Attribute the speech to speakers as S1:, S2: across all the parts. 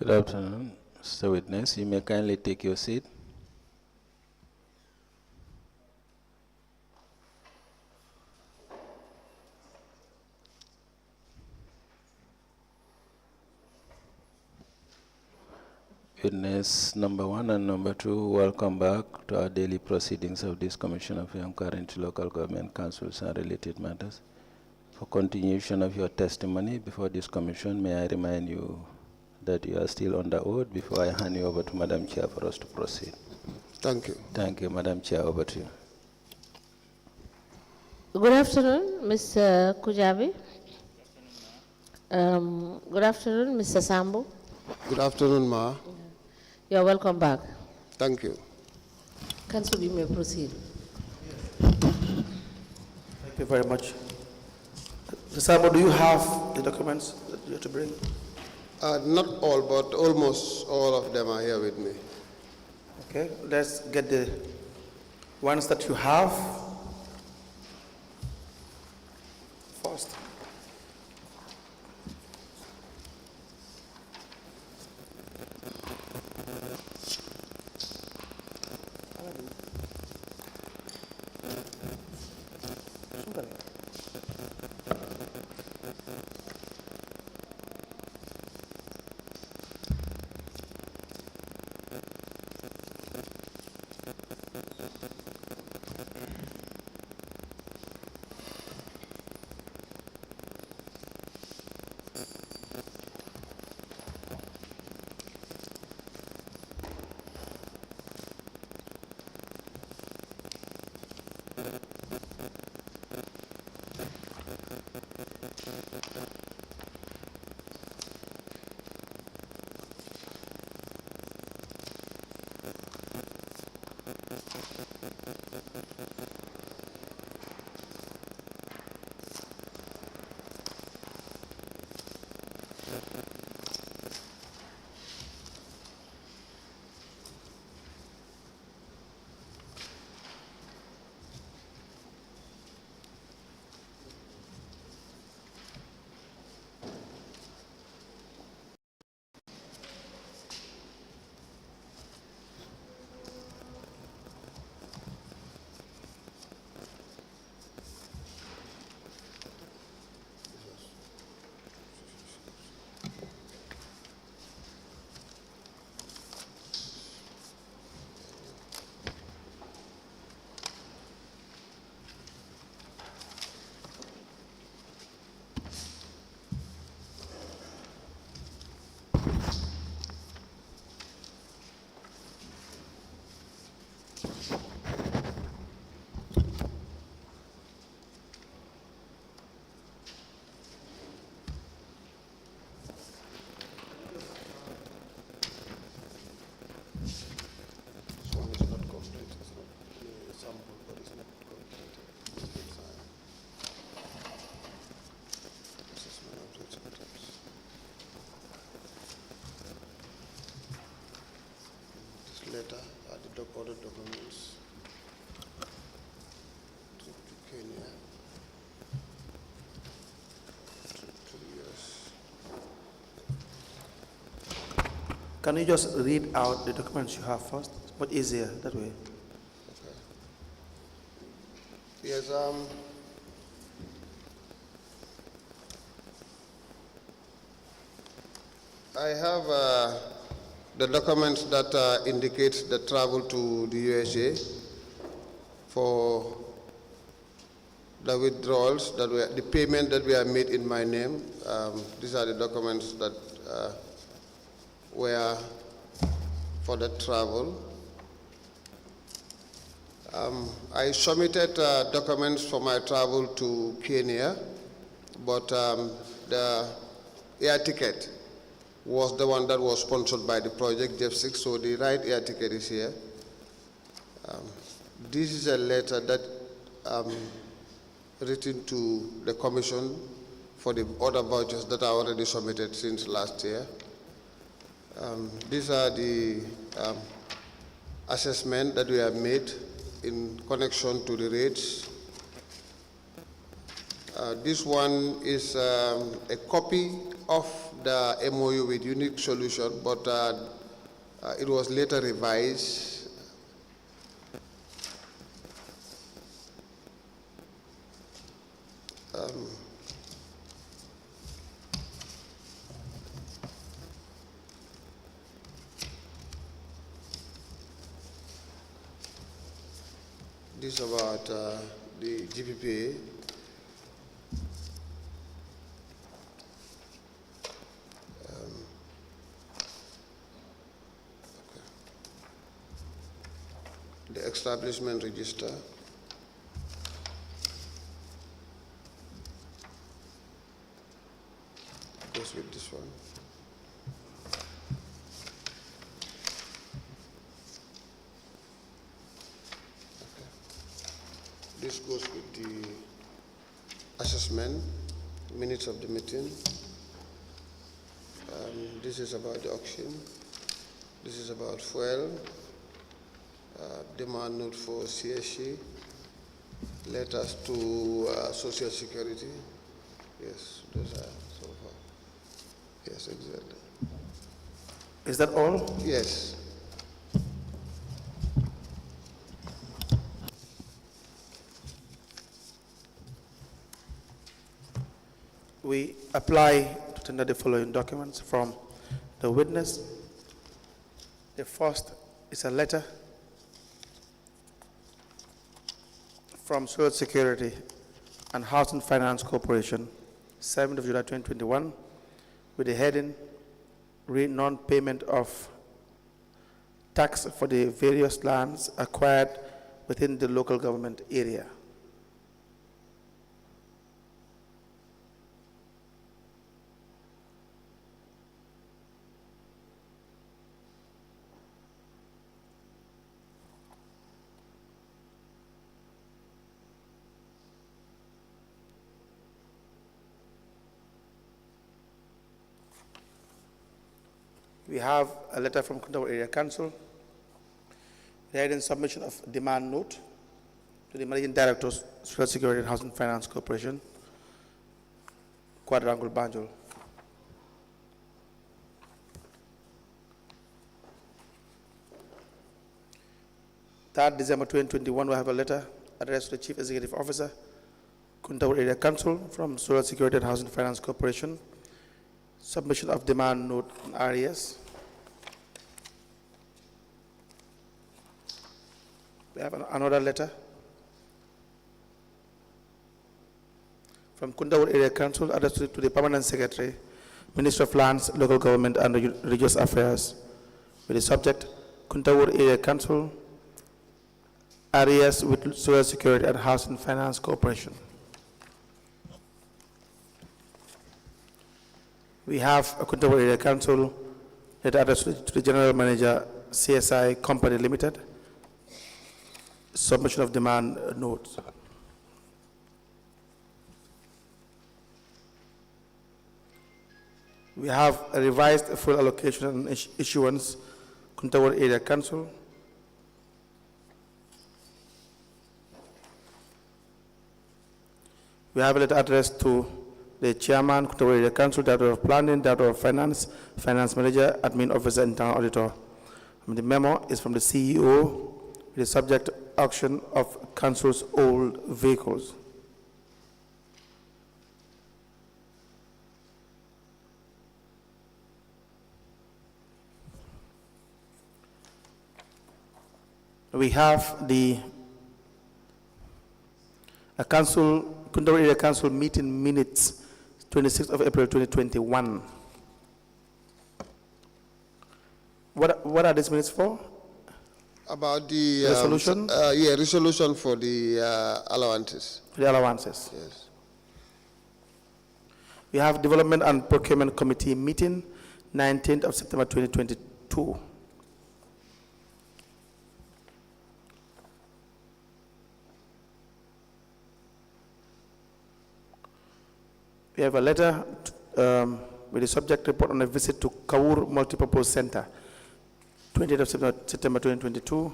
S1: Good afternoon, Mr. Witness. You may kindly take your seat. Witness number 1 and number 2, welcome back to our daily proceedings of this Commission of Inquiry into Local Government Councils and related matters. For continuation of your testimony before this commission, may I remind you that you are still under oath before I hand you over to Madam Chair for us to proceed.
S2: Thank you.
S1: Thank you, Madam Chair. Over to you.
S3: Good afternoon, Mr. Kujabi. Good afternoon, Mr. Sambou.
S2: Good afternoon, Ma.
S3: You're welcome back.
S2: Thank you.
S3: Council, you may proceed.
S4: Thank you very much. Mr. Sambou, do you have the documents that you have to bring?
S2: Not all, but almost all of them are here with me.
S4: Okay, let's get the ones that you have first.
S2: Letter are the other documents to Kenya. 2 years.
S4: Can you just read out the documents you have first? It's much easier that way.
S2: Okay. Yes. I have the documents that indicate the travel to the USA for the withdrawals, the payment that we have made in my name. These are the documents that were for the travel. I submitted documents for my travel to Kenya, but the air ticket was the one that was sponsored by the project JEF6, so the right air ticket is here. This is a letter that written to the Commission for the other vouchers that are already submitted since last year. These are the assessment that we have made in connection to the rates. This one is a copy of the MOU with unique solution, but it was later revised. This is about the GPPA. The establishment register. Goes with this one. This goes with the assessment, minutes of the meeting. This is about the auction. This is about fuel, demand note for CSC, letters to Social Security. Yes, those are so far. Yes, exactly.
S4: Is that all?
S2: Yes.
S4: We apply to tender the following documents from the witness. The first is a letter from Social Security and Housing Finance Corporation, 7th of July 2021, with the heading, non-payment of tax for the various lands acquired within the local government area. We have a letter from KUNTAUR Area Council regarding submission of demand note to the Managing Director of Social Security and Housing Finance Corporation, Quadrangle Banjul. December 2021, we have a letter addressed to the Chief Executive Officer, KUNTAUR Area Council from Social Security and Housing Finance Corporation, submission of demand note on RES. We have another letter from KUNTAUR Area Council addressed to the Permanent Secretary, Minister of Lands, Local Government and Religious Affairs, with the subject, KUNTAUR Area Council, RES with Social Security and Housing Finance Corporation. We have a KUNTAUR Area Council letter addressed to the General Manager, CSI Company Limited, submission of demand notes. We have a revised full allocation and issuance, KUNTAUR Area Council. We have a letter addressed to the Chairman, KUNTAUR Area Council, Director of Planning, Director of Finance, Finance Manager, Admin Officer, Internal Auditor. The memo is from the CEO with the subject auction of Council's old vehicles. We have the KUNTAUR Area Council meeting minutes, 26th of April 2021. What are these minutes for?
S2: About the
S4: resolution?
S2: Resolution for the allowances.
S4: For the allowances.
S2: Yes.
S4: We have Development and Procurement Committee meeting, 19th of September 2022. We have a letter with the subject report on a visit to Kaur Multipurpose Center, 20th of September 2022.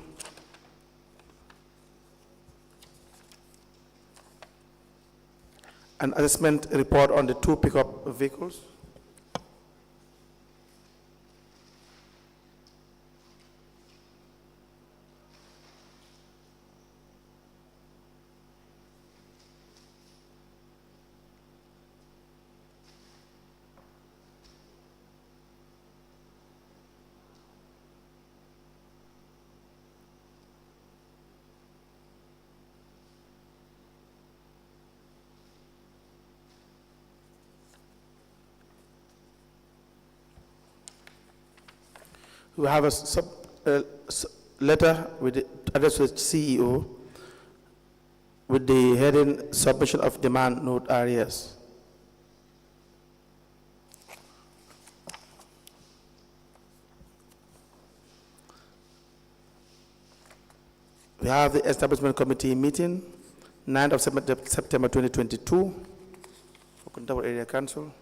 S4: an assessment report on the 2 pickup vehicles. We have a letter with the address to the CEO with the heading submission of demand note areas. We have the establishment committee meeting, 9th of September 2022 for Kuntauor Area Council.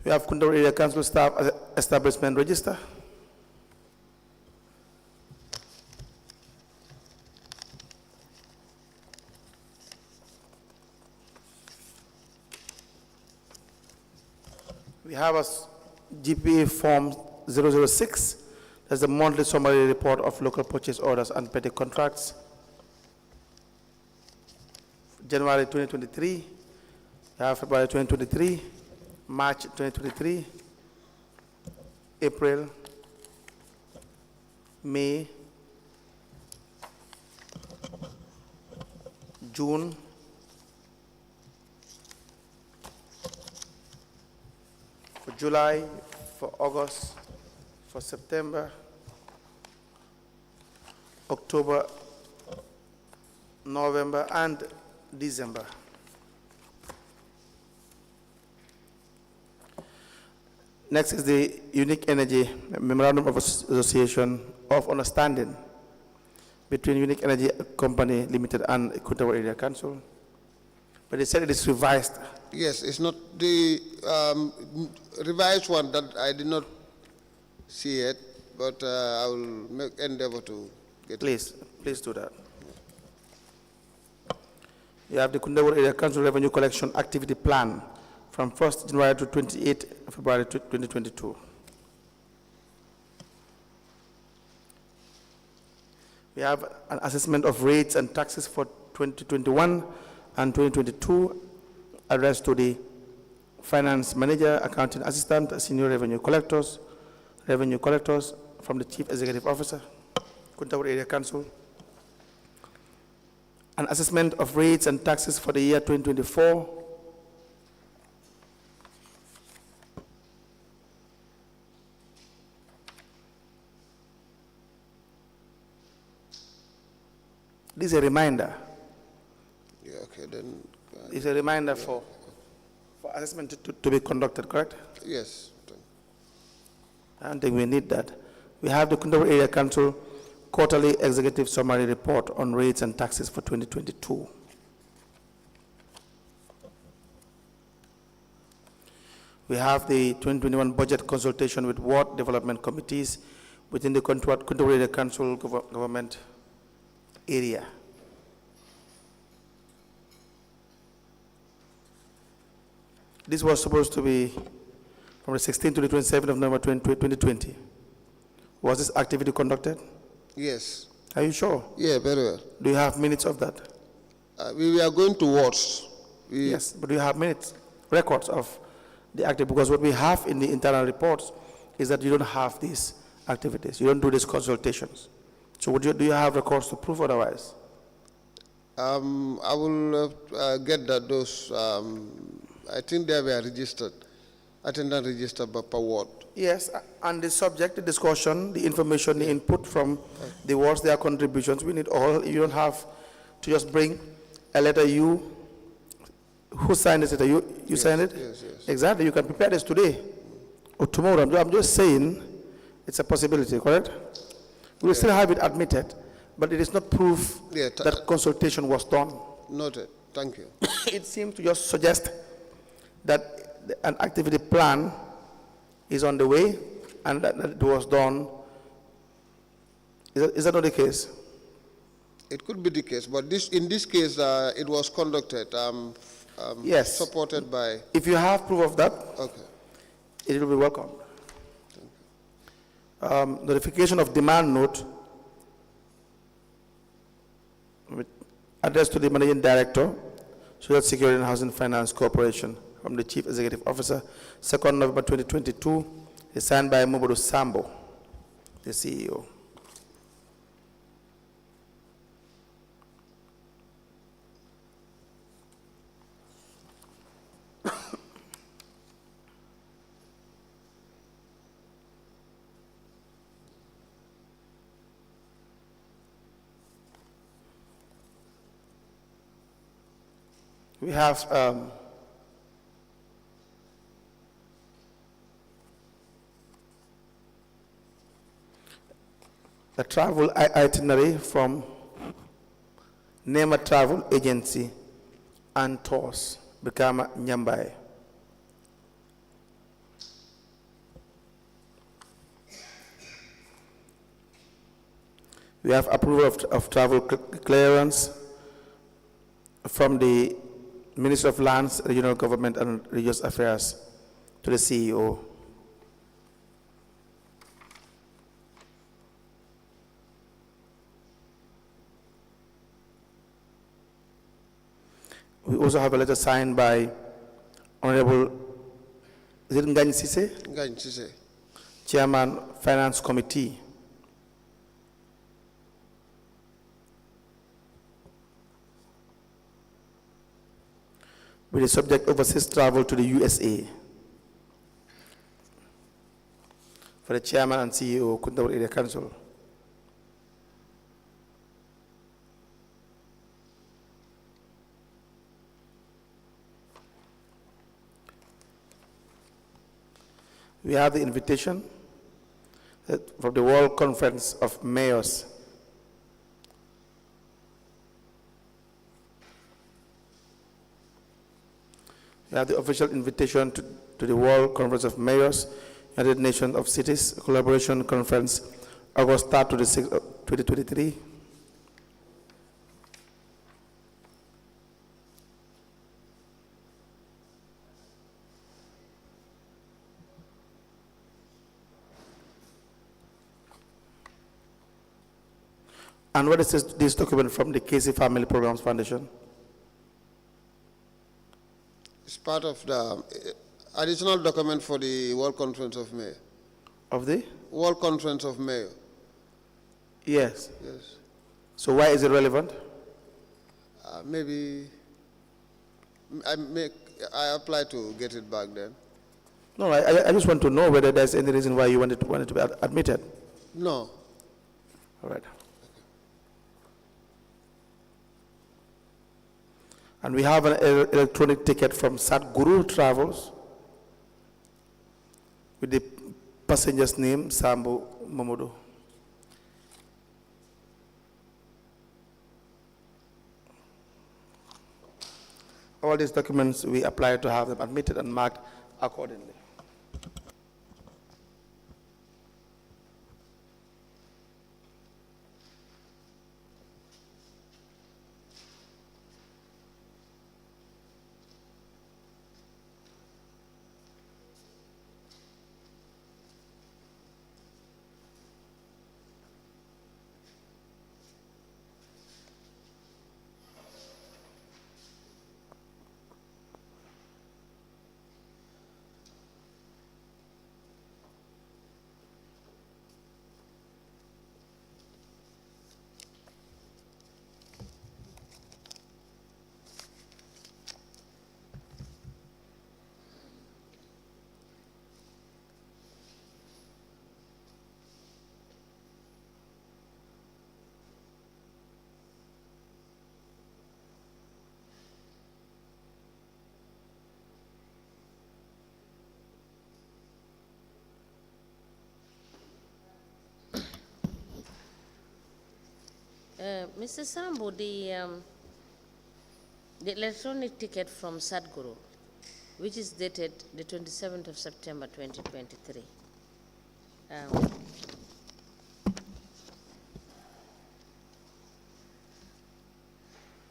S4: We have Kuntauor Area Council staff establishment register. We have a GPA form 006. That's the monthly summary report of local purchase orders and petty contracts. January 2023, we have February 2023, March 2023, April, May, June, for July, for August, for September, October, November, and December. Next is the Unique Energy Memorandum of Association of Understanding between Unique Energy Company Limited and Kuntauor Area Council. But they said it is revised.
S2: Yes, it's not the revised one that I did not see it, but I will make endeavor to get it.
S4: Please do that. You have the Kuntauor Area Council Revenue Collection Activity Plan from 1st January to 28 February 2022. We have an assessment of rates and taxes for 2021 and 2022 addressed to the finance manager, accounting assistant, senior revenue collectors from the chief executive officer, Kuntauor Area Council. An assessment of rates and taxes for the year 2024. This is a reminder.
S2: Yeah, okay, then.
S4: It's a reminder for assessment to be conducted, correct?
S2: Yes.
S4: I don't think we need that. We have the Kuntauor Area Council Quarterly Executive Summary Report on Rates and Taxes for 2022. We have the 2021 budget consultation with ward development committees within the Kuntauor Area Council government area. This was supposed to be from the 16th to the 27th of November 2020. Was this activity conducted?
S2: Yes.
S4: Are you sure?
S2: Yeah, very well.
S4: Do you have minutes of that?
S2: We are going to wards.
S4: Yes, but do you have minutes, records of the activity? Because what we have in the internal reports is that you don't have these activities. You don't do these consultations. So do you have records to prove otherwise?
S2: I will get that those, I think they were registered, attendance registered per ward.
S4: Yes, and the subject, the discussion, the information, the input from the wards, their contributions, we need all. You don't have to just bring a letter. Who signed this letter? You signed it?
S2: Yes.
S4: Exactly, you can prepare this today or tomorrow. I'm just saying it's a possibility, correct? We will still have it admitted, but it is not proof that consultation was done.
S2: Noted, thank you.
S4: It seems to just suggest that an activity plan is on the way and that it was done. Is that not the case?
S2: It could be the case, but in this case, it was conducted,
S4: Yes.
S2: supported by,
S4: If you have proof of that,
S2: okay.
S4: it will be welcome. Notification of demand note with addressed to the Managing Director, Social Security and Housing Finance Corporation from the Chief Executive Officer, 2nd November 2022, is signed by Sambou, the CEO. We have the travel itinerary from Nema Travel Agency and Tours, Bikama Nyambai. We have approval of travel clearance from the Minister of Lands, Regional Government and Religious Affairs to the CEO. We also have a letter signed by Honorable Ngany Sise, Chairman, Finance Committee. With the subject overseas travel to the USA for the Chairman and CEO, KUNTAUR Area Council. We have the invitation from the World Conference of Mayors. We have the official invitation to the World Conference of Mayors, United Nations of Cities Collaboration Conference, August 3rd to the 6th of 2023. And what is this document from the Casey Family Programs Foundation?
S2: It's part of the additional document for the World Conference of Mayor.
S4: Of the?
S2: World Conference of Mayor.
S4: Yes.
S2: Yes.
S4: So why is it relevant?
S2: Maybe I apply to get it back then.
S4: No, I just want to know whether there's any reason why you want it to be admitted.
S2: No.
S4: All right. And we have an electronic ticket from Sadhguru Travels with the passenger's name, Sambou Mamadou. All these documents, we apply to have them admitted and marked accordingly.
S3: Mr. Sambou, the electronic ticket from Sadhguru, which is dated the 27th of September 2023.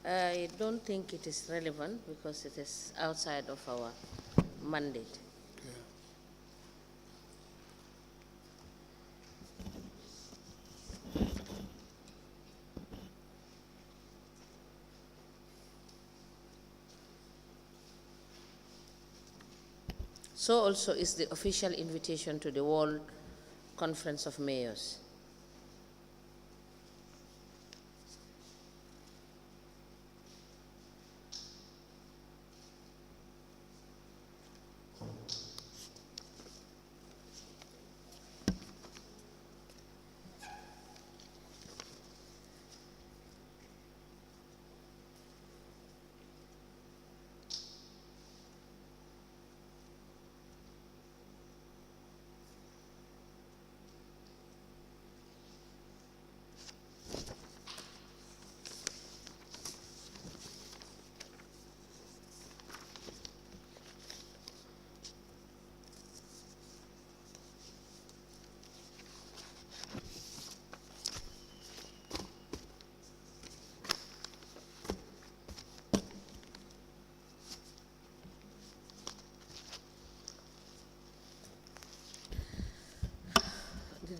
S3: I don't think it is relevant because it is outside of our mandate. So also is the official invitation to the World Conference of Mayors.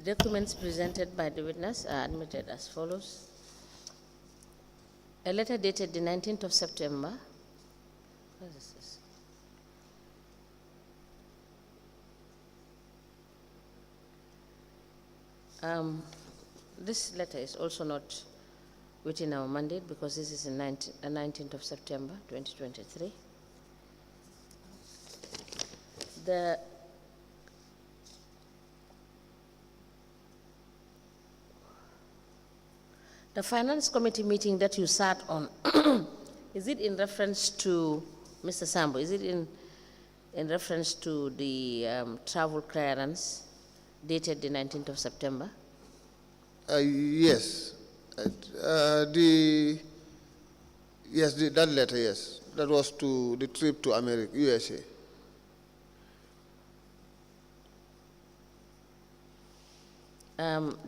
S3: The documents presented by the witness are admitted as follows. A letter dated the 19th of September. What is this? This letter is also not within our mandate because this is the 19th of September 2023. The Finance Committee meeting that you sat on, is it in reference to, Mr. Sambou, is it in reference to the travel clearance dated the 19th of September?
S2: Yes. That letter, yes. That was to the trip to America, USA.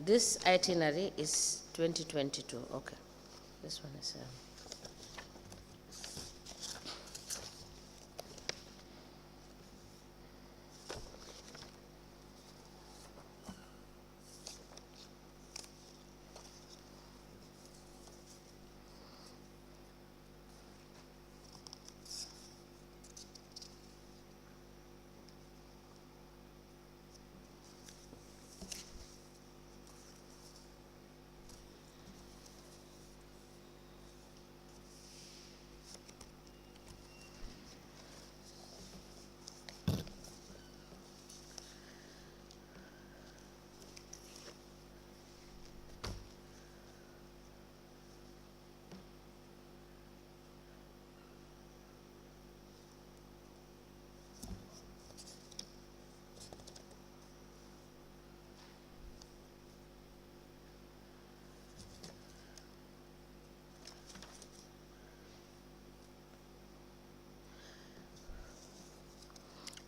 S3: This itinerary is 2022, okay. This one is...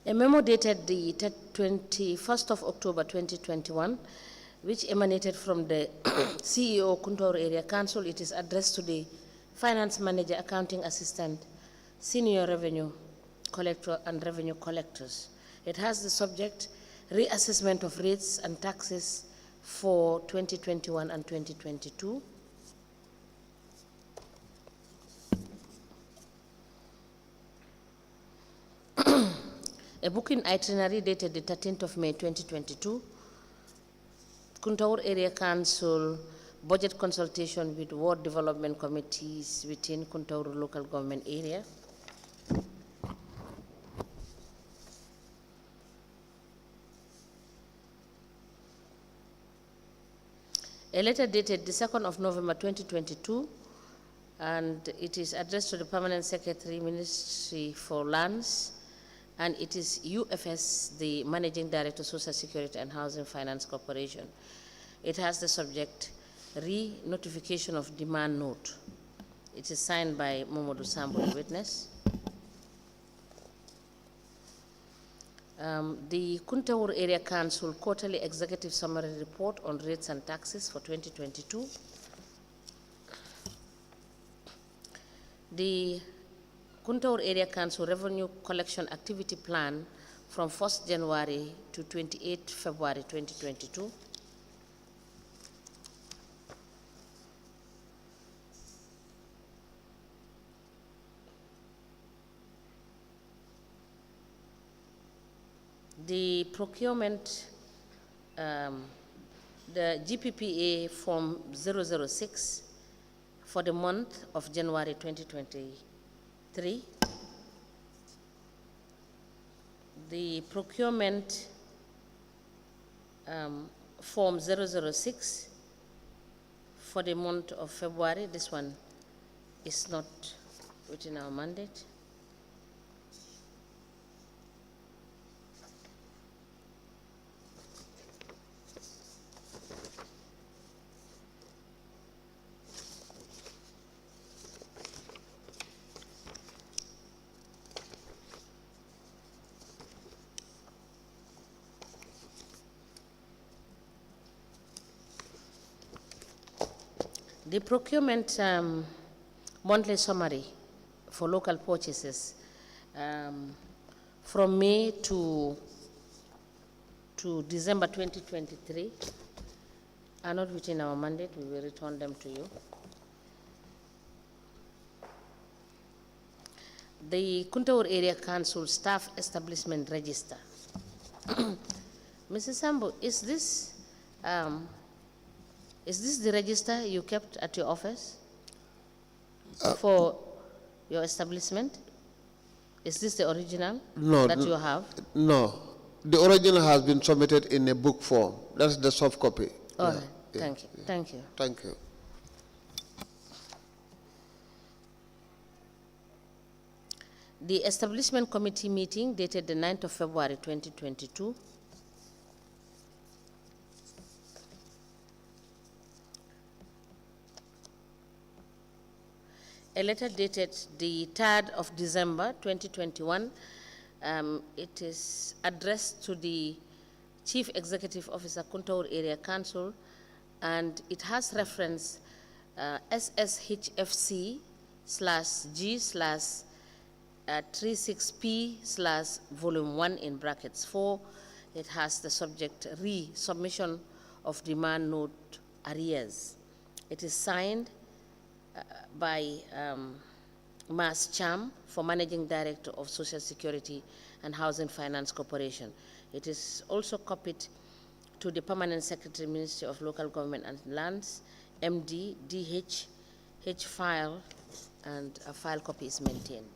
S3: A memo dated the 21st of October 2021, which emanated from the CEO, KUNTAUR Area Council. It is addressed to the Finance Manager, Accounting Assistant, Senior Revenue Collector, and Revenue Collectors. It has the subject, reassessment of rates and taxes for 2021 and 2022. A booking itinerary dated the 13th of May 2022. KUNTAUR Area Council budget consultation with ward development committees within KUNTAUR local government area. A letter dated the 2nd of November 2022, and it is addressed to the Permanent Secretary, Ministry for Lands, and it is UFS, the Managing Director, Social Security and Housing Finance Corporation. It has the subject, re-notification of demand note. It is signed by Momodu Sambou, the witness. The KUNTAUR Area Council Quarterly Executive Summary Report on Rates and Taxes for 2022. The Kuntaur Area Council Revenue Collection Activity Plan from 1st January to 28 February 2022. The procurement, the GPPA Form 006 for the month of January 2023. The procurement Form 006 for the month of February. This one is not within our mandate. The procurement monthly summary for local purchases from May to December 2023 are not within our mandate. We will return them to you. The Kuntaur Area Council Staff Establishment Register. Mrs. Sambou, is this the register you kept at your office for your establishment? Is this the original that you have?
S2: No. The original has been submitted in a book form. That's the soft copy.
S3: All right. Thank you. Thank you.
S2: Thank you.
S3: The Establishment Committee meeting dated the 9th of February 2022. A letter dated the 3rd of December 2021. It is addressed to the Chief Executive Officer, Kuntaur Area Council, and it has reference SSHFC/G/36P/volume 1 in brackets 4. It has the subject resubmission of demand note arrears. It is signed by Mas Cham, for Managing Director of Social Security and Housing Finance Corporation. It is also copied to the Permanent Secretary, Ministry of Local Government and Lands, MD, DH, H file, and a file copy is maintained.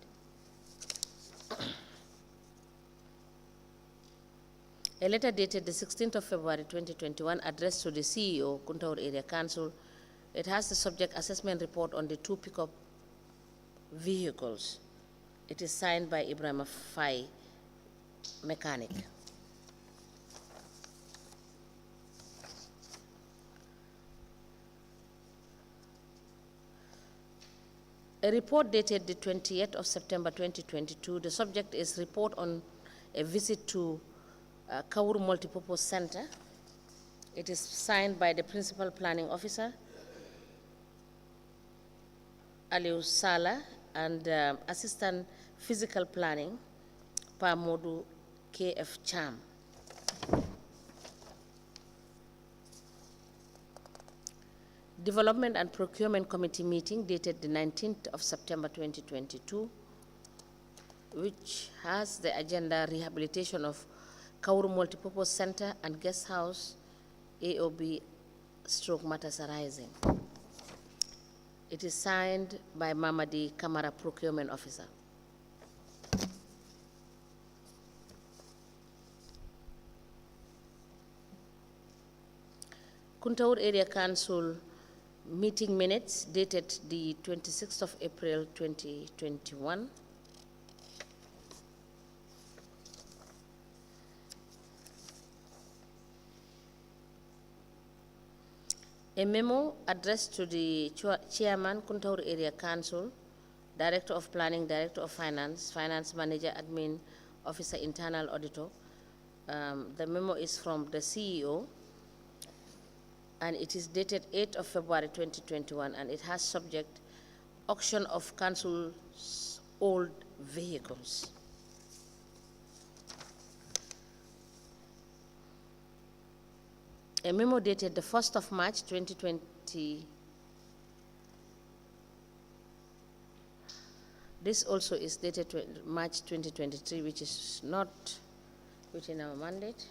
S3: A letter dated the 16th of February 2021 addressed to the CEO, Kuntaur Area Council. It has the subject assessment report on the 2 pickup vehicles. It is signed by Ibrahim Fai, mechanic. A report dated the 28th of September 2022. The subject is report on a visit to Kaur Multipurpose Center. It is signed by the Principal Planning Officer, Aliu Sala, and Assistant Physical Planning, Pamodu KF Cham. Development and Procurement Committee meeting dated the 19th of September 2022, which has the agenda rehabilitation of Kauru Multipurpose Center and Guest House, AOB stroke matters arising. It is signed by Mamadi Kamara, Procurement Officer. Kuntaur Area Council meeting minutes dated the 26th of April 2021. A memo addressed to the Chairman, Kuntaur Area Council, Director of Planning, Director of Finance, Finance Manager, Admin, Officer, Internal Auditor. The memo is from the CEO, and it is dated 8th of February 2021, and it has subject auction of council's old vehicles. A memo dated the 1st of March 2020. This also is dated March 2023, which is not within our mandate.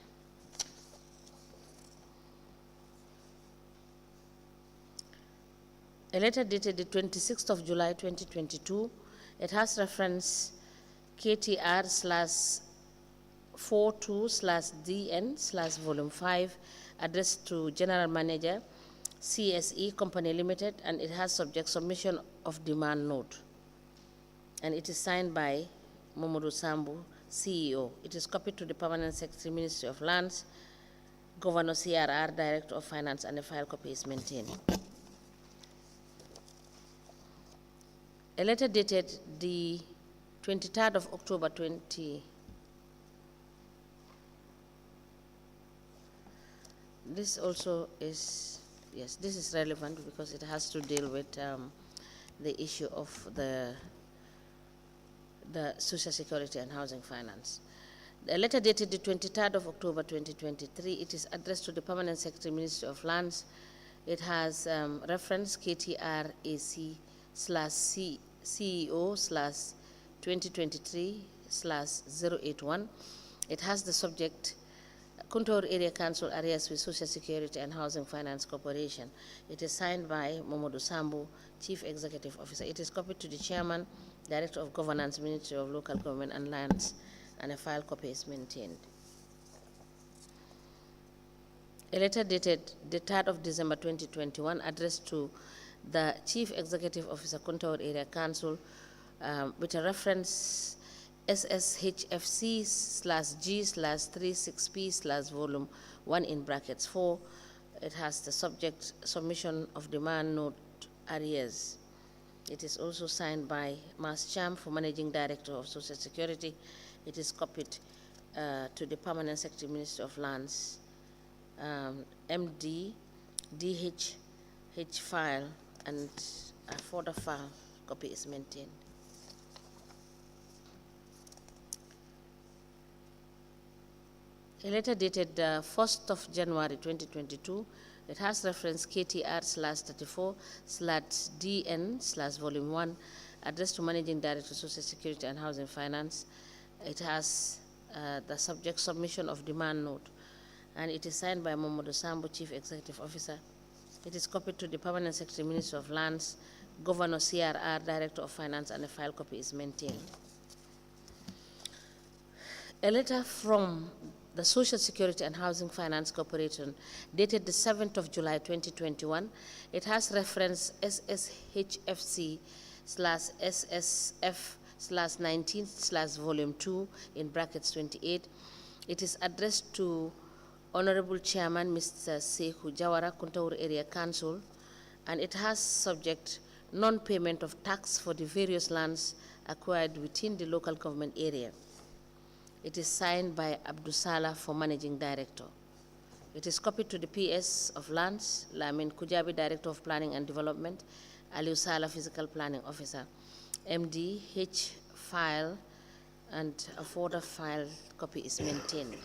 S3: A letter dated the 26th of July 2022. It has reference KTR/42/DN/volume 5, addressed to General Manager, CSE Company Limited, and it has subject submission of demand note. And it is signed by Sambou, CEO. It is copied to the Permanent Secretary, Ministry of Lands, Governor CRR, Director of Finance, and a file copy is maintained. A letter dated the 23rd of October 20. This also is, yes, this is relevant because it has to deal with the issue of the Social Security and Housing Finance. A letter dated the 23rd of October 2023, it is addressed to the Permanent Secretary, Ministry of Lands. It has reference KTR/AC/CEO/2023/081. It has the subject KUNTAUR Area Council areas with Social Security and Housing Finance Corporation. It is signed by Sambou, Chief Executive Officer. It is copied to the Chairman, Director of Governance, Ministry of Local Government and Lands, and a file copy is maintained. A letter dated the 3rd of December 2021, addressed to the Chief Executive Officer, KUNTAUR Area Council, with a reference SSHFC/G/36P/volume 1 in brackets 4. It has the subject submission of demand note arrears. It is also signed by Mas Cham, for Managing Director of Social Security. It is copied to the Permanent Secretary, Ministry of Lands, MD, DH file, and a folder file copy is maintained. A letter dated 1st of January 2022, it has reference KTR/34/DN/volume 1, addressed to Managing Director, Social Security and Housing Finance. It has the subject submission of demand note, and it is signed by Sambou, Chief Executive Officer. It is copied to the Permanent Secretary, Ministry of Lands, Governor CRR, Director of Finance, and a file copy is maintained. A letter from the Social Security and Housing Finance Corporation, dated the 7th of July 2021. It has reference SSHFC/SSF/19/volume 2 in brackets 28. It is addressed to Honorable Chairman Mr. Sekou Jawara, KUNTAUR Area Council, and it has subject non-payment of tax for the various lands acquired within the local government area. It is signed by Abdusala, for Managing Director. It is copied to the PS of Lands, Lamin Kujabi, Director of Planning and Development, Aliou Sala, Physical Planning Officer, MD, H file, and a folder file copy is maintained.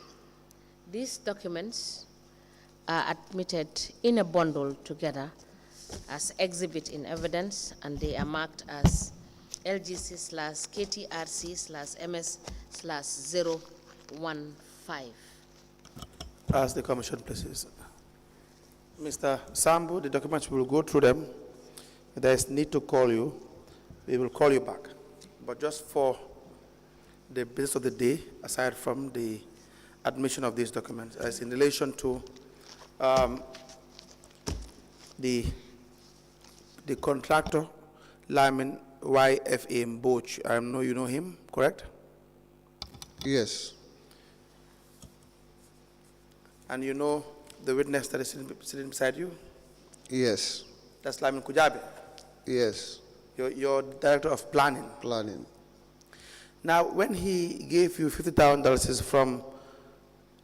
S3: These documents are admitted in a bundle together as exhibit in evidence, and they are marked as LGC/KTRC/MS/015.
S4: As the Commission pleases. Mr. Sambou, the documents, we will go through them. If there is need to call you, we will call you back. But just for the business of the day, aside from the admission of these documents, as in relation to the contractor, Lyman YFA Mboch, I know you know him, correct?
S2: Yes.
S4: And you know the witness that is sitting beside you?
S2: Yes.
S4: That's Lyman Kujabi.
S2: Yes.
S4: Your Director of Planning.
S2: Planning.
S4: Now, when he gave you $50,000 from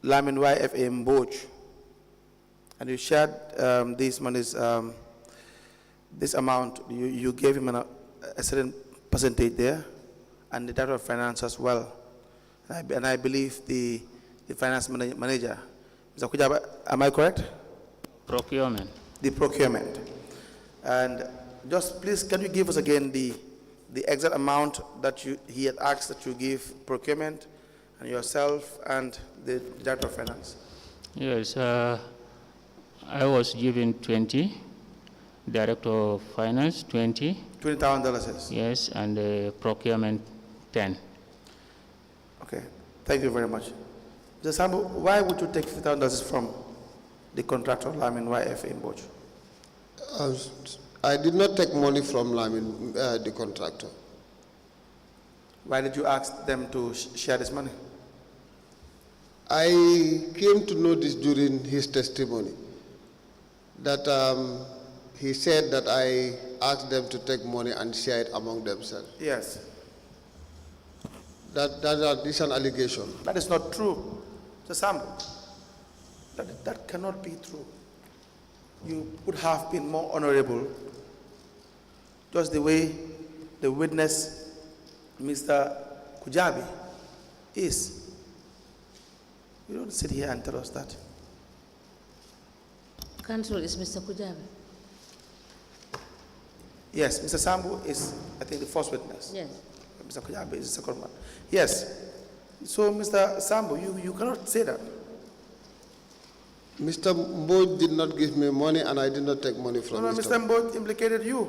S4: Lyman YFA Mboch, and you shared these monies, this amount, you gave him a certain percentage there, and the Director of Finance as well. And I believe the finance manager, Mr. Kujabi, am I correct?
S5: Procurement.
S4: The procurement. And just please, can you give us again the exact amount that he had asked that you give procurement and yourself and the Director of Finance?
S5: Yes, I was given 20, Director of Finance 20.
S4: $20,000.
S5: Yes, and procurement 10.
S4: Okay, thank you very much. Mr. Sambou, why would you take $50,000 from the contractor, Lamin YF in Boch?
S2: I did not take money from Lamin, the contractor.
S4: Why did you ask them to share this money?
S2: I came to know this during his testimony, that he said that I asked them to take money and share it among themselves.
S4: Yes.
S2: That is an allegation.
S4: That is not true. Mr. Sambou, that cannot be true. You would have been more honorable, just the way the witness, Mr. Kujabi, is. You don't sit here and tell us that.
S3: Counsel is Mr. Kujabi.
S4: Yes, Mr. Sambou is, I think, the first witness.
S3: Yes.
S4: Mr. Kujabi is the second one. Yes. So, Mr. Sambou, you cannot say that.
S2: Mr. Mboj did not give me money and I did not take money from
S4: No, Mr. Mboj implicated you.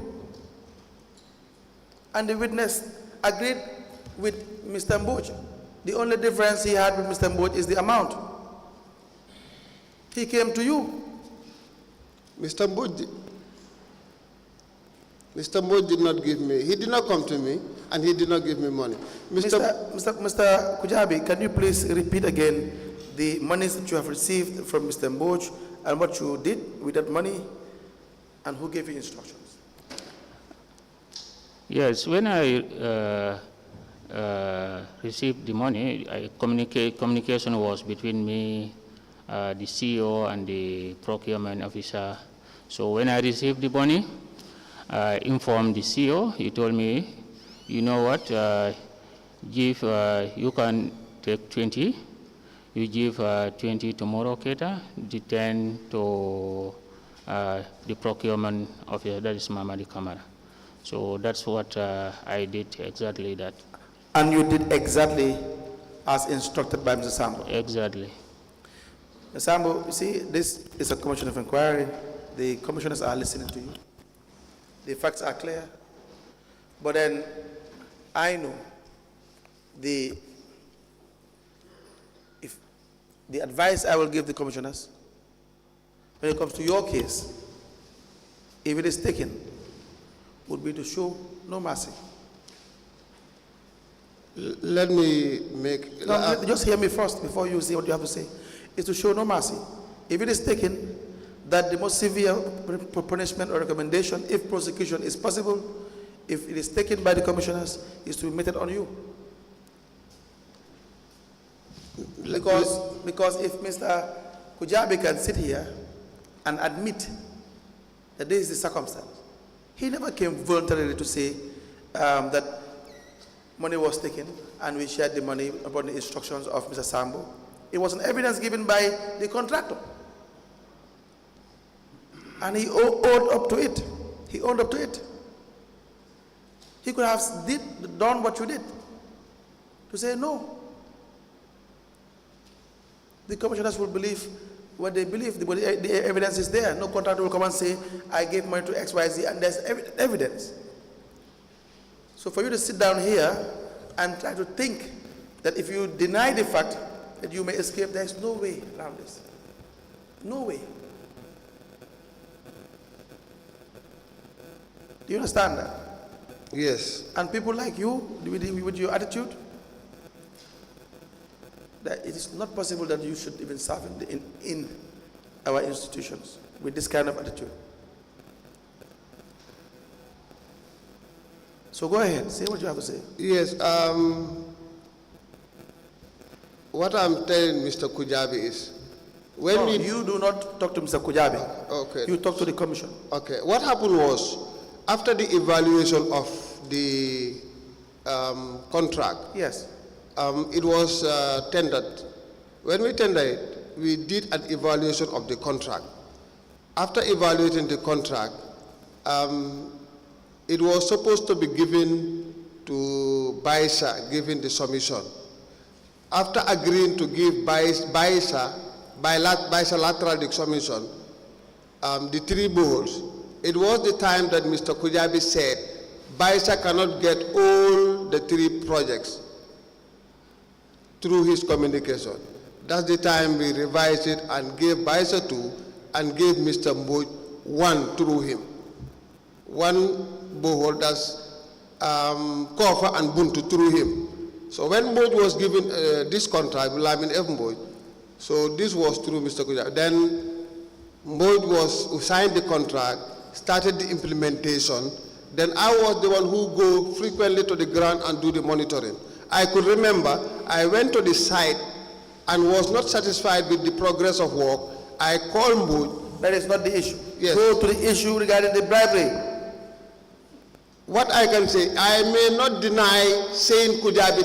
S4: And the witness agreed with Mr. Mboj. The only difference he had with Mr. Mboj is the amount. He came to you.
S2: Mr. Mboj did not give me, he did not come to me and he did not give me money.
S4: Mr. Kujabi, can you please repeat again the monies that you have received from Mr. Mboj and what you did with that money and who gave you instructions?
S5: Yes, when I received the money, communication was between me, the CEO and the procurement officer. So when I received the money, I informed the CEO. He told me, you know what, you can take 20. You give 20 to Moroketa, the 10 to the procurement officer, that is Mamadi Kamara. So that's what I did, exactly that.
S4: And you did exactly as instructed by Mr. Sambou?
S5: Exactly.
S4: Mr. Sambou, you see, this is a commission of inquiry. The commissioners are listening to you. The facts are clear. But then I know the advice I will give the commissioners when it comes to your case, if it is taken, would be to show no mercy.
S2: Let me make...
S4: No, just hear me first before you say what you have to say. Is to show no mercy. If it is taken, that the most severe punishment or recommendation, if prosecution is possible, if it is taken by the commissioners, is to be meted on you. Because if Mr. Kujabi can sit here and admit that this is the circumstance, he never came voluntarily to say that money was taken and we shared the money upon the instructions of Mr. Sambou. It was an evidence given by the contractor. And he owned up to it. He owned up to it. He could have done what you did. To say no. The commissioners will believe what they believe. The evidence is there. No contractor will come and say, I gave money to XYZ, and there's evidence. So for you to sit down here and try to think that if you deny the fact that you may escape, there is no way around this. No way. Do you understand that?
S2: Yes.
S4: And people like you, with your attitude, that it is not possible that you should even serve in our institutions with this kind of attitude. So go ahead, say what you have to say.
S2: Yes. What I'm telling Mr. Kujabi is, when
S4: you do not talk to Mr. Kujabi.
S2: Okay.
S4: You talk to the commission.
S2: Okay. What happened was, after the evaluation of the contract,
S4: Yes.
S2: it was tendered. When we tendered it, we did an evaluation of the contract. After evaluating the contract, it was supposed to be given to Baisa, given the submission. After agreeing to give Baisa bilateral the submission, the 3 boreholes, it was the time that Mr. Kujabi said Baisa cannot get all the 3 projects through his communication. That's the time we revised it and gave Baisa 2 and gave Mr. Mboj 1 through him. 1 borehole, that's Kofa and Buntu through him. So when Mboj was given this contract, Lamin F. Mboj, so this was through Mr. Kujabi. Then Mboj who signed the contract, started the implementation. Then I was the one who go frequently to the ground and do the monitoring. I could remember, I went to the site and was not satisfied with the progress of work. I called Mboj.
S4: That is not the issue.
S2: Yes.
S4: Go to the issue regarding the bribery.
S2: What I can say, I may not deny saying Kujabi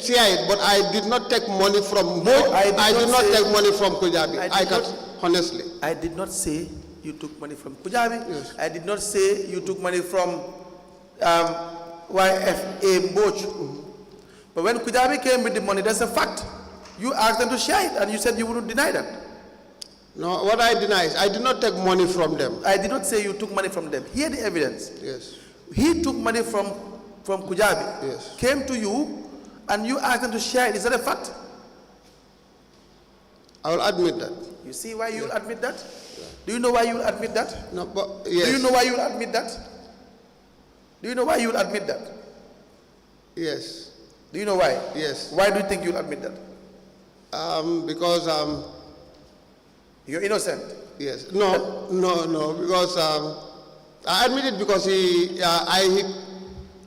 S2: share it, but I did not take money from Mboj. I did not take money from Kujabi. Honestly.
S4: I did not say you took money from Kujabi.
S2: Yes.
S4: I did not say you took money from YFA Mboj. But when Kujabi came with the money, that's a fact. You asked them to share it, and you said you wouldn't deny that.
S2: No, what I deny is I did not take money from them.
S4: I did not say you took money from them. Here the evidence.
S2: Yes.
S4: He took money from Kujabi.
S2: Yes.
S4: Came to you, and you asked them to share it. Is that a fact?
S2: I will admit that.
S4: You see why you will admit that? Do you know why you will admit that?
S2: No, but yes.
S4: Do you know why you will admit that? Do you know why you will admit that?
S2: Yes.
S4: Do you know why?
S2: Yes.
S4: Why do you think you will admit that?
S2: Because
S4: you're innocent.
S2: yes. No, because I admit it because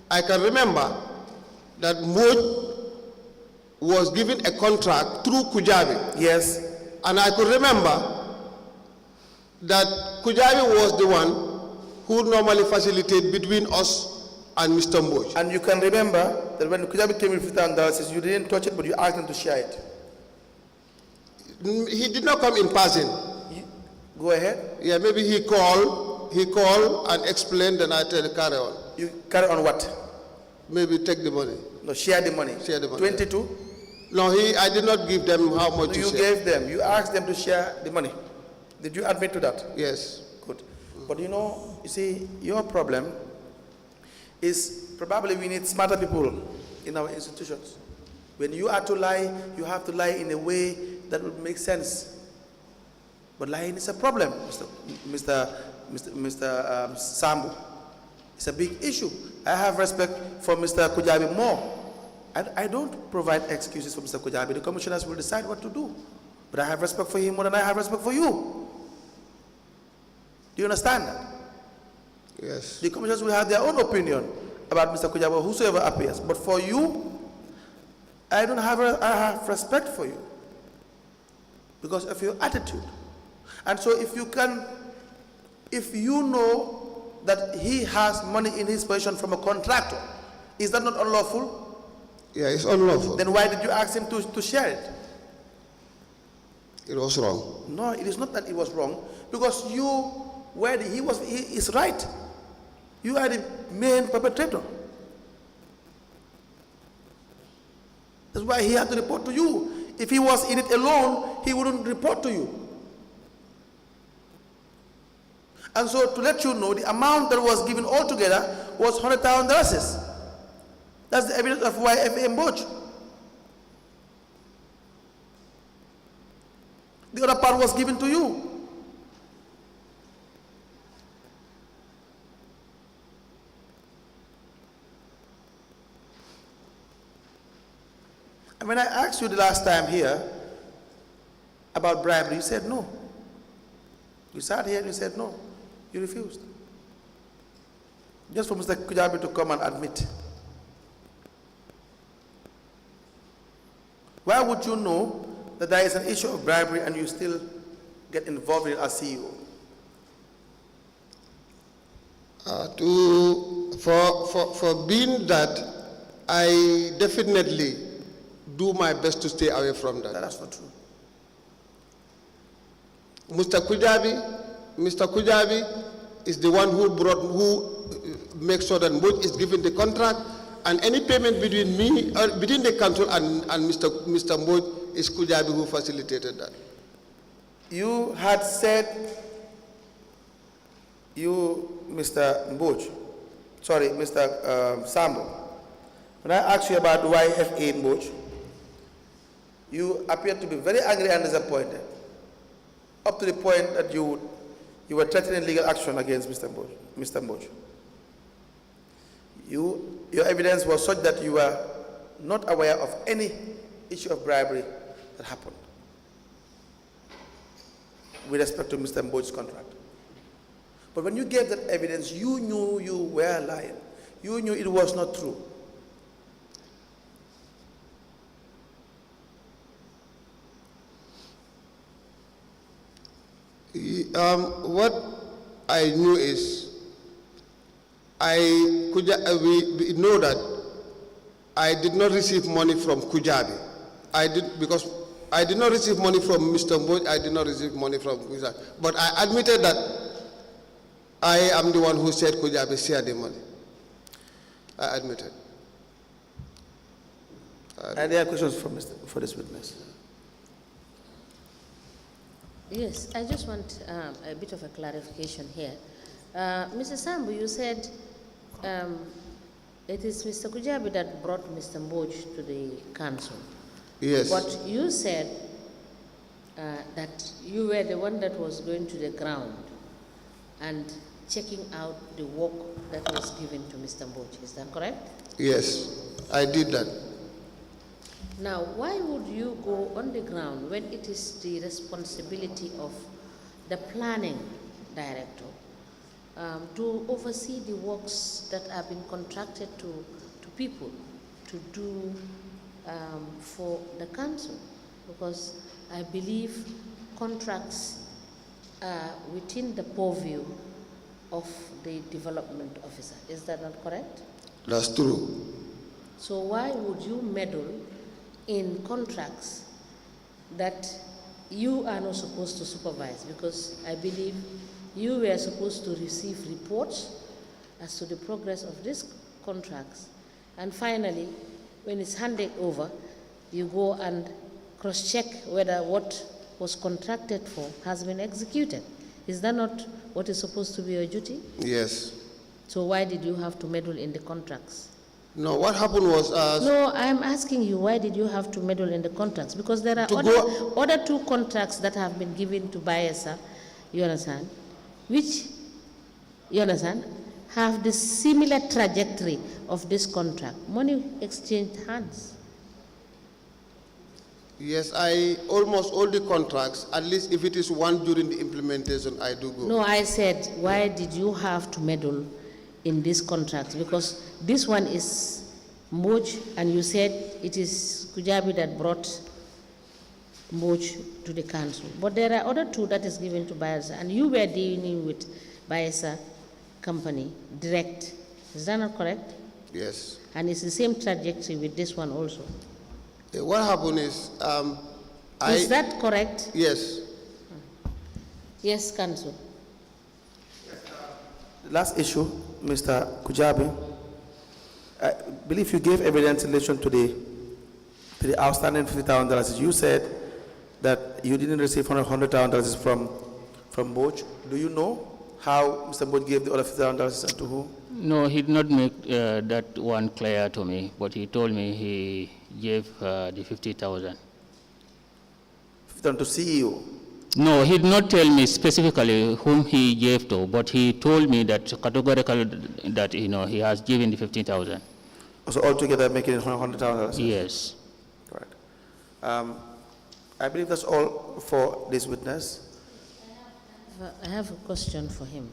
S2: I can remember that Mboj was given a contract through Kujabi.
S4: Yes.
S2: And I could remember that Kujabi was the one who normally facilitated between us and Mr. Mboj.
S4: And you can remember that when Kujabi came with $50,000, you didn't touch it, but you asked him to share it.
S2: He did not come in person.
S4: Go ahead.
S2: Yeah, maybe he called and explained, and I tell him, carry on.
S4: You carry on what?
S2: Maybe take the money.
S4: No, share the money.
S2: Share the money.
S4: 22?
S2: No, I did not give them how much
S4: No, you gave them. You asked them to share the money. Did you admit to that?
S2: Yes.
S4: Good. But you know, you see, your problem is probably we need smarter people in our institutions. When you are to lie, you have to lie in a way that would make sense. But lying is a problem, Mr. Sambou. It's a big issue. I have respect for Mr. Kujabi more. I don't provide excuses for Mr. Kujabi. The commissioners will decide what to do. But I have respect for him more than I have respect for you. Do you understand that?
S2: Yes.
S4: The commissioners will have their own opinion about Mr. Kujabi, whosoever appears. But for you, I have respect for you because of your attitude. And so if you know that he has money in his possession from a contractor, is that not unlawful?
S2: Yeah, it's unlawful.
S4: Then why did you ask him to share it?
S2: It was wrong.
S4: No, it is not that it was wrong, because he is right. You are the main perpetrator. That's why he had to report to you. If he was in it alone, he wouldn't report to you. And so to let you know, the amount that was given altogether was $100,000. That's the evidence of YFA Mboj. The other part was given to you. And when I asked you the last time here about bribery, you said no. You sat here and you said no. You refused. Just for Mr. Kujabi to come and admit. Why would you know that there is an issue of bribery and you still get involved in it as CEO?
S2: for being that, I definitely do my best to stay away from that.
S4: That's not true.
S2: Mr. Kujabi is the one who makes sure that Mboj is given the contract, and any payment between me, between the council and Mr. Mboj, is Kujabi who facilitated that.
S4: You had said, Mr. Mboj, sorry, Mr. Sambou, when I asked you about YFA Mboj, you appeared to be very angry and disappointed, up to the point that you were threatening legal action against Mr. Mboj. Your evidence was such that you were not aware of any issue of bribery that happened with respect to Mr. Mboj's contract. But when you gave that evidence, you knew you were lying. You knew it was not true.
S2: What I knew is, we know that I did not receive money from Kujabi. Because I did not receive money from Mr. Mboj, I did not receive money from Kujabi. But I admitted that I am the one who said Kujabi share the money. I admitted.
S4: Are there questions for this witness?
S3: Yes, I just want a bit of a clarification here. Mr. Sambou, you said it is Mr. Kujabi that brought Mr. Mboj to the council.
S2: Yes.
S3: But you said that you were the one that was going to the ground and checking out the work that was given to Mr. Mboj. Is that correct?
S2: Yes, I did that.
S3: Now, why would you go on the ground when it is the responsibility of the planning director to oversee the works that have been contracted to people to do for the council? Because I believe contracts are within the purview of the development officer. Is that not correct?
S2: That's true.
S3: So why would you meddle in contracts that you are not supposed to supervise? Because I believe you were supposed to receive reports as to the progress of these contracts. And finally, when it's handed over, you go and cross-check whether what was contracted for has been executed. Is that not what is supposed to be your duty?
S2: Yes.
S3: So why did you have to meddle in the contracts?
S2: No, what happened was...
S3: No, I'm asking you, why did you have to meddle in the contracts? Because there are other two contracts that have been given to Bayesa, you understand, which, you understand, have the similar trajectory of this contract. Money exchanged hands.
S2: Yes, almost all the contracts, at least if it is one during the implementation, I do go.
S3: No, I said, why did you have to meddle in these contracts? Because this one is Mboj, and you said it is Kujabi that brought Mboj to the council. But there are other two that is given to Bayesa, and you were dealing with Bayesa company direct. Is that not correct?
S2: Yes.
S3: And it's the same trajectory with this one also.
S2: What happened is...
S3: is that correct?
S2: Yes.
S3: Yes, council.
S4: The last issue, Mr. Kujabi, I believe you gave evidence in relation to the outstanding $50,000. You said that you didn't receive $100,000 from Mboj. Do you know how Mr. Mboj gave the other $50,000 and to whom?
S5: No, he did not make that one clear to me, but he told me he gave the 50,000.
S4: 50,000 to CEO?
S5: No, he did not tell me specifically whom he gave to, but he told me that categorically that he has given the 50,000.
S4: So altogether making it $100,000?
S5: Yes.
S4: Correct. I believe that's all for this witness.
S3: I have a question for him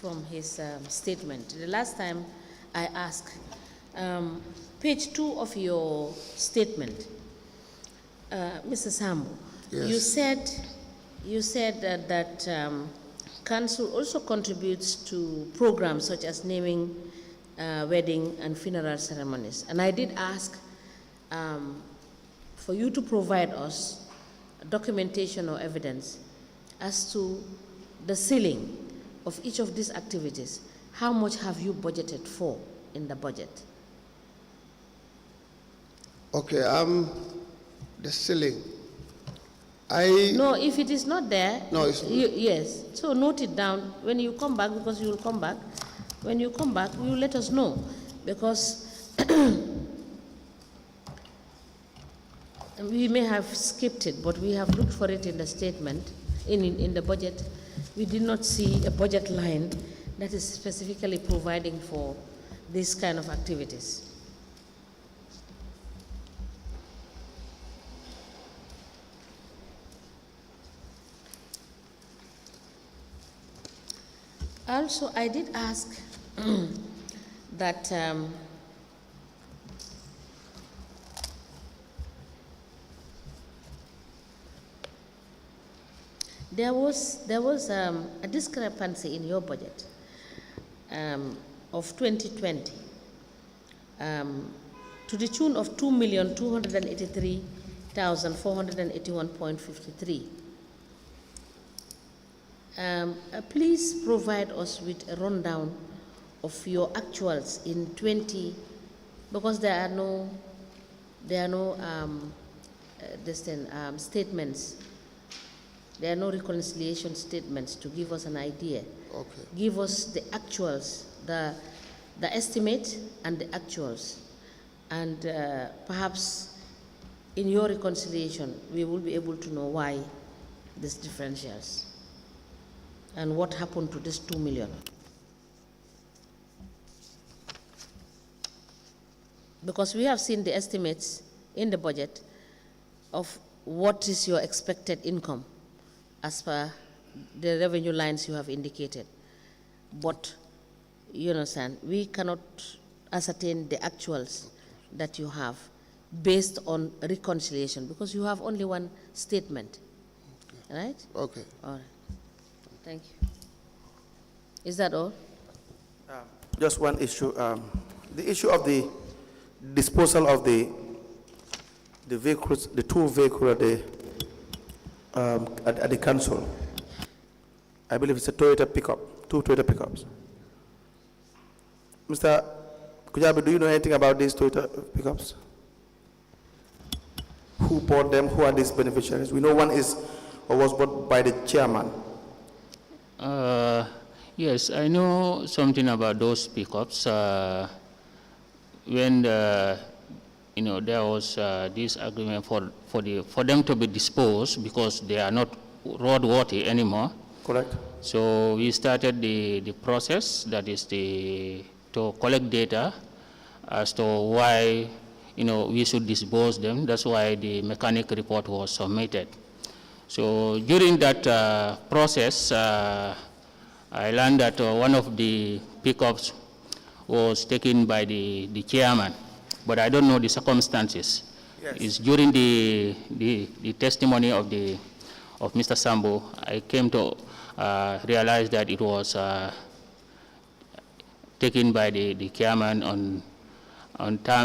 S3: from his statement. The last time I asked, page 2 of your statement, Mr. Sambou,
S2: yes.
S3: you said that council also contributes to programs such as naming wedding and funeral ceremonies. And I did ask for you to provide us documentation or evidence as to the ceiling of each of these activities. How much have you budgeted for in the budget?
S2: Okay, the ceiling.
S3: No, if it is not there,
S2: No, it's
S3: yes. So note it down when you come back, because you will come back. When you come back, you will let us know, because we may have skipped it, but we have looked for it in the statement, in the budget. We did not see a budget line that is specifically providing for this kind of activities. Also, I did ask that there was a discrepancy in your budget of 2020 to the tune of 2,283,481.53. Please provide us with a rundown of your actuals in 20, because there are no statements. There are no reconciliation statements to give us an idea.
S2: okay.
S3: Give us the actuals, the estimate and the actuals, and perhaps in your reconciliation we will be able to know why this differentials and what happened to this 2 million. Because we have seen the estimates in the budget of what is your expected income as per the revenue lines you have indicated. But, you understand, we cannot ascertain the actuals that you have based on reconciliation, because you have only one statement, right?
S2: Okay.
S3: All right. Thank you. Is that all?
S4: Just one issue. The issue of the disposal of the vehicles, the two vehicles at the council. I believe it's a Toyota pickup, two Toyota pickups. Mr. Kujabi, do you know anything about these Toyota pickups? Who bought them? Who are these beneficiaries? We know one is or was bought by the chairman.
S5: Yes, I know something about those pickups. When there was this agreement for them to be disposed because they are not roadworthy anymore.
S4: Correct.
S5: So we started the process, that is to collect data as to why we should dispose them. That's why the mechanic report was submitted. So during that process, I learned that one of the pickups was taken by the chairman, but I don't know the circumstances.
S4: Yes.
S5: It's during the testimony of Mr. Sambou, I came to realize that it was taken by the chairman on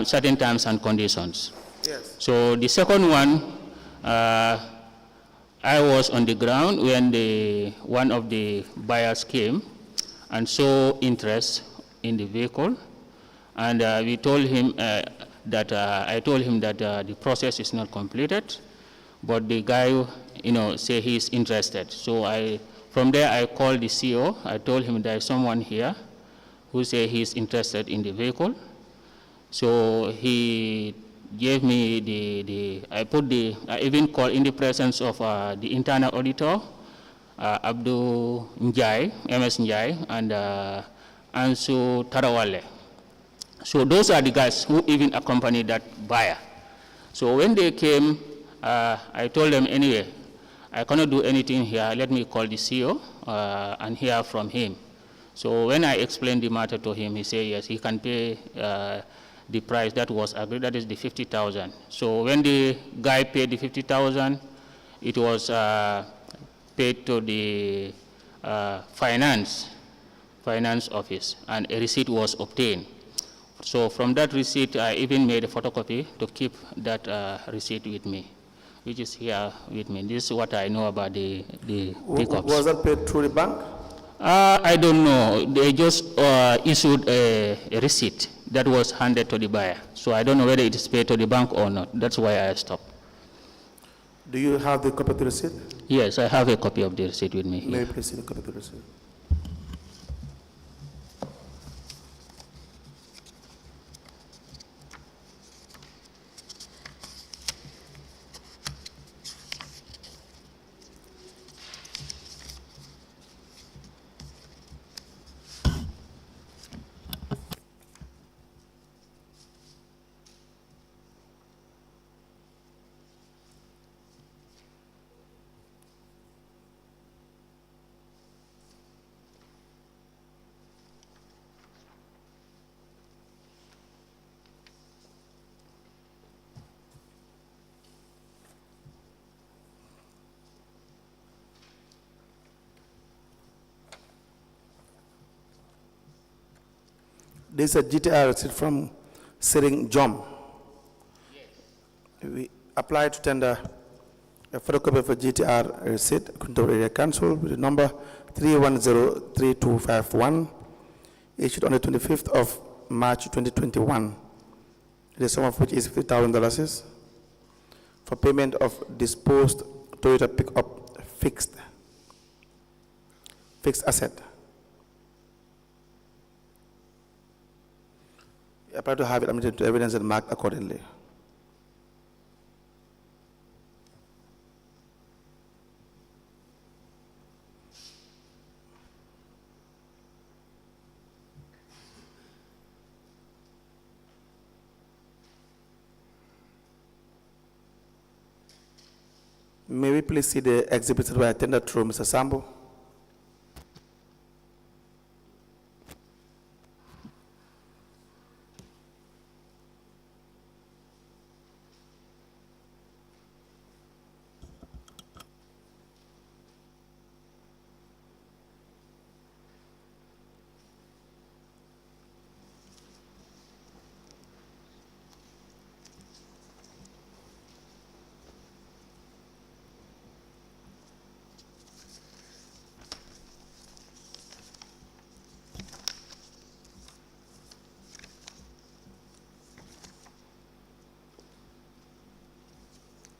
S5: certain terms and conditions.
S4: Yes.
S5: So the second one, I was on the ground when one of the buyers came and showed interest in the vehicle, and we told him that I told him that the process is not completed, but the guy, say he's interested. So from there I called the CEO. I told him there is someone here who say he's interested in the vehicle. So he gave me I even called in the presence of the internal auditor, Abdul Njai, MS Njai, and Ansu Tarawale. So those are the guys who even accompanied that buyer. So when they came, I told them, anyway, I cannot do anything here. Let me call the CEO and hear from him. So when I explained the matter to him, he said, yes, he can pay the price that was agreed, that is the 50,000. So when the guy paid the 50,000, it was paid to the finance office, and a receipt was obtained. So from that receipt, I even made a photocopy to keep that receipt with me, which is here with me. This is what I know about the pickups.
S4: Was that paid through the bank?
S5: I don't know. They just issued a receipt that was handed to the buyer. So I don't know whether it is paid to the bank or not. That's why I stopped.
S4: Do you have the copy of the receipt?
S5: Yes, I have a copy of the receipt with me here.
S4: May I please see the copy of the receipt? This is a GTR receipt from Sering Jom. Yes. We applied to tender a photocopy of a GTR receipt, Kuntaur Area Council, with the number 3103251, issued on the 25th of March 2021, the sum of which is $50,000 for payment of disposed Toyota pickup fixed asset. I applied to have it admitted to evidence and marked accordingly. May we please see the exhibits that were attended through Mr. Sambou?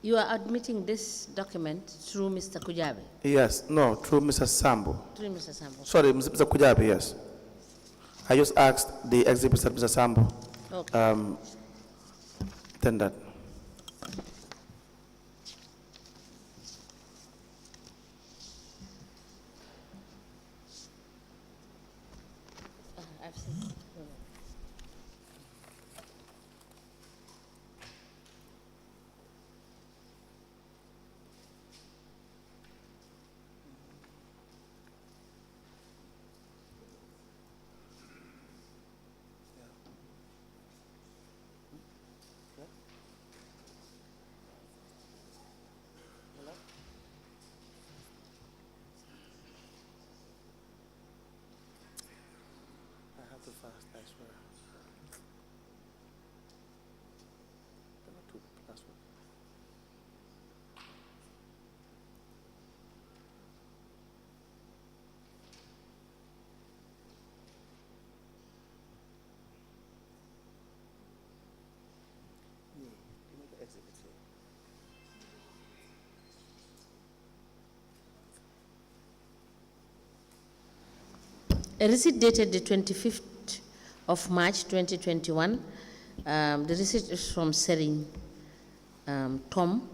S3: You are admitting this document through Mr. Kujabi?
S4: Yes, no, through Mr. Sambou.
S3: Through Mr. Sambou.
S4: Sorry, Mr. Kujabi, yes. I just asked the exhibits that Mr. Sambou tendered.
S3: I've seen. A receipt dated the 25th of March 2021. The receipt is from Sering Tom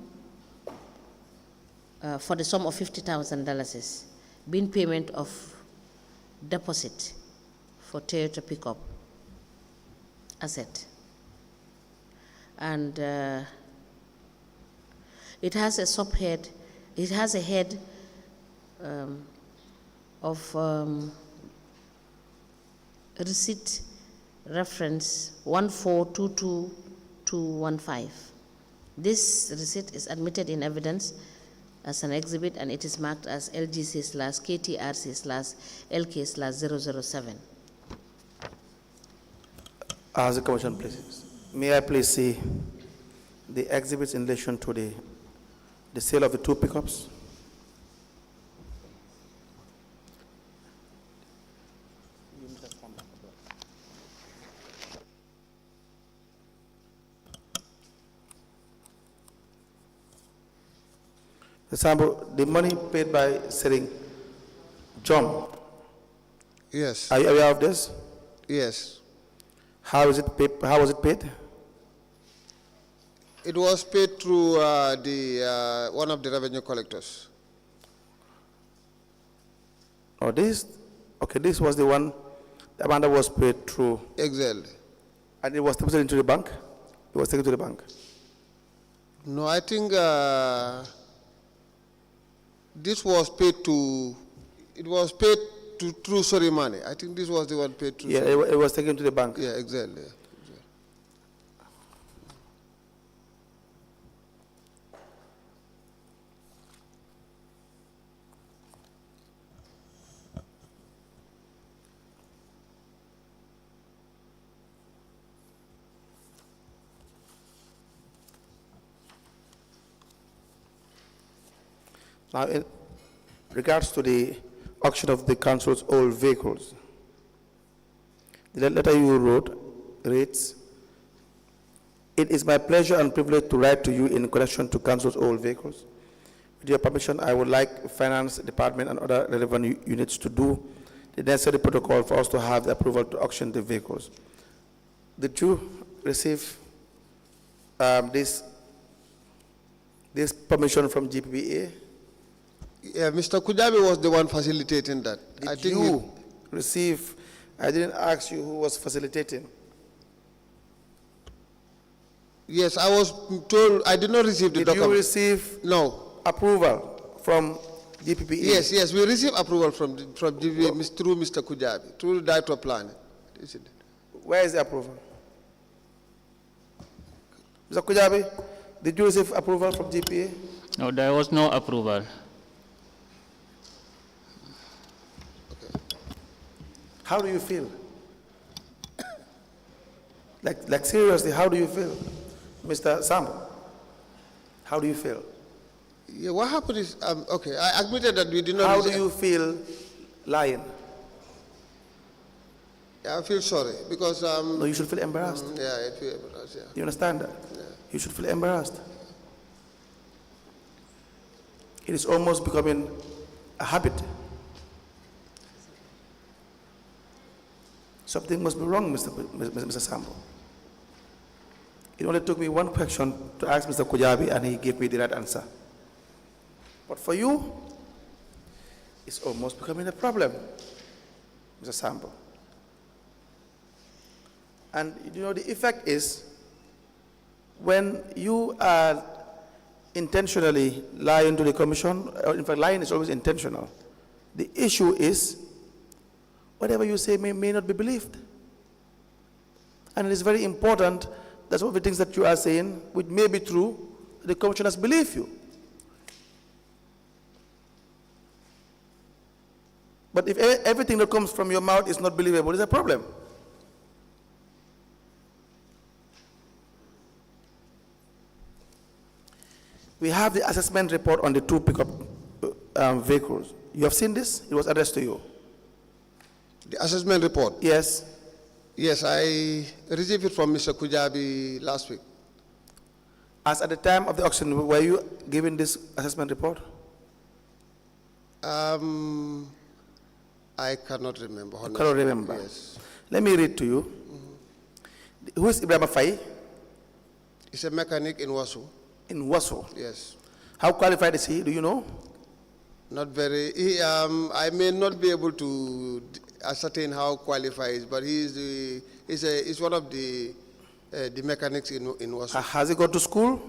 S3: for the sum of $50,000, being payment of deposit for Toyota pickup asset. And it has a subhead, it has a head of receipt reference 1422215. This receipt is admitted in evidence as an exhibit, and it is marked as LGC/KTRC/LK/007.
S4: As the commission pleases. May I please see the exhibits in relation to the sale of the 2 pickups? Sambou, the money paid by selling John,
S2: Yes.
S4: are you aware of this?
S2: Yes.
S4: How is it paid? How was it paid?
S2: It was paid through one of the revenue collectors.
S4: Oh, this was the one, the amount that was paid through,
S2: Exactly.
S4: and it was deposited into the bank? It was taken to the bank?
S2: No, I think this was paid to, it was paid to through sorry money. I think this was the one paid through.
S4: Yeah, it was taken to the bank.
S2: Yeah, exactly.
S4: Now, in regards to the auction of the council's old vehicles, the letter you wrote reads, "It is my pleasure and privilege to write to you in connection to council's old vehicles. With your permission, I would like finance department and other relevant units to do the necessary protocol for us to have the approval to auction the vehicles." Did you receive this permission from GPPA?
S2: Yeah, Mr. Kujabi was the one facilitating that. I
S4: Did
S2: think
S4: you receive? I didn't ask you who was facilitating.
S2: yes, I was told I did not receive the
S4: Did you
S2: document.
S4: receive
S2: No.
S4: approval from GPPA?
S2: Yes, we received approval from GV through Mr. Kujabi, through the Director of Planning. Isn't it?
S4: Where is the approval? Mr. Kujabi, did you receive approval from GPA?
S5: No, there was no approval.
S4: How do you feel? Like seriously, how do you feel? Mr. Sambou, how do you feel?
S2: Yeah, what happened is, okay, I admitted that we did not.
S4: How do you feel lying?
S2: Yeah, I feel sorry because
S4: No, you should feel embarrassed.
S2: yeah, I feel embarrassed. Yeah.
S4: You understand that? You should feel embarrassed. It is almost becoming a habit. Something must be wrong, Mr. Sambou. It only took me one question to ask Mr. Kujabi, and he gave me the right answer. But for you, it's almost becoming a problem, Mr. Sambou. And you know, the effect is when you are intentionally lying to the commission, or in fact, lying is always intentional. The issue is whatever you say may not be believed. And it is very important that some of the things that you are saying, which may be true, the commissioners believe you. But if everything that comes from your mouth is not believable, it's a problem. We have the assessment report on the 2 pickup vehicles. You have seen this? It was addressed to you.
S2: The assessment report.
S4: Yes.
S2: Yes, I received it from Mr. Kujabi last week.
S4: As at the time of the auction, were you given this assessment report?
S2: I cannot remember.
S4: You cannot remember.
S2: Yes.
S4: Let me read to you. Who is Ibrahim Faye?
S2: He's a mechanic in Wasu.
S4: In Waso.
S2: Yes.
S4: How qualified is he? Do you know?
S2: Not very. I may not be able to ascertain how qualified he is, but he's one of the mechanics in Wasu.
S4: Has he gone to school?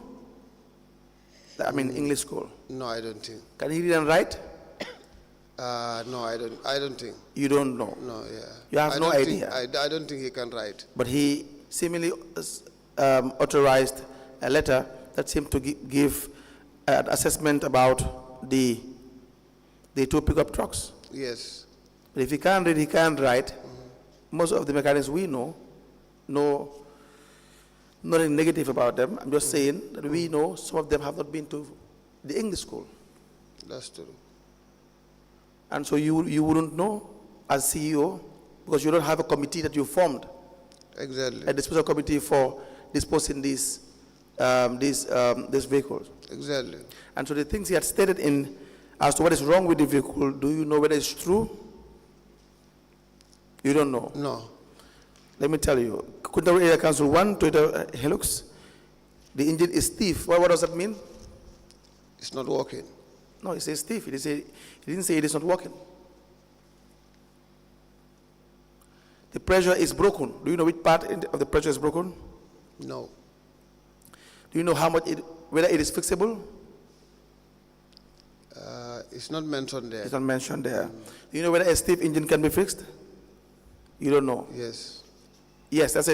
S4: I mean, English school.
S2: No, I don't think.
S4: Can he read and write?
S2: No, I don't think.
S4: You don't know.
S2: No, yeah.
S4: You have
S2: I
S4: no
S2: don't
S4: idea.
S2: think- I don't think he can write.
S4: But he seemingly authorized a letter that seemed to give an assessment about the 2 pickup trucks.
S2: Yes.
S4: But if he can't read, he can't write. Most of the mechanics we know, nothing negative about them. I'm just saying that we know some of them have not been to the English school.
S2: That's true.
S4: And so you wouldn't know as CEO because you don't have a committee that you formed,
S2: Exactly.
S4: a special committee for disposing these vehicles.
S2: Exactly.
S4: And so the things he had stated in as to what is wrong with the vehicle, do you know whether it's true? You don't know.
S2: No.
S4: Let me tell you, KUNTAUR Area Council 1, Toyota Hilux, the engine is stiff. What does that mean?
S2: It's not working.
S4: No, it says stiff. He didn't say it is not working. The pressure is broken. Do you know which part of the pressure is broken?
S2: No.
S4: Do you know how much whether it is fixable?
S2: It's not mentioned there.
S4: It's not mentioned there. Do you know whether a stiff engine can be fixed? You don't know.
S2: Yes.
S4: Yes, that says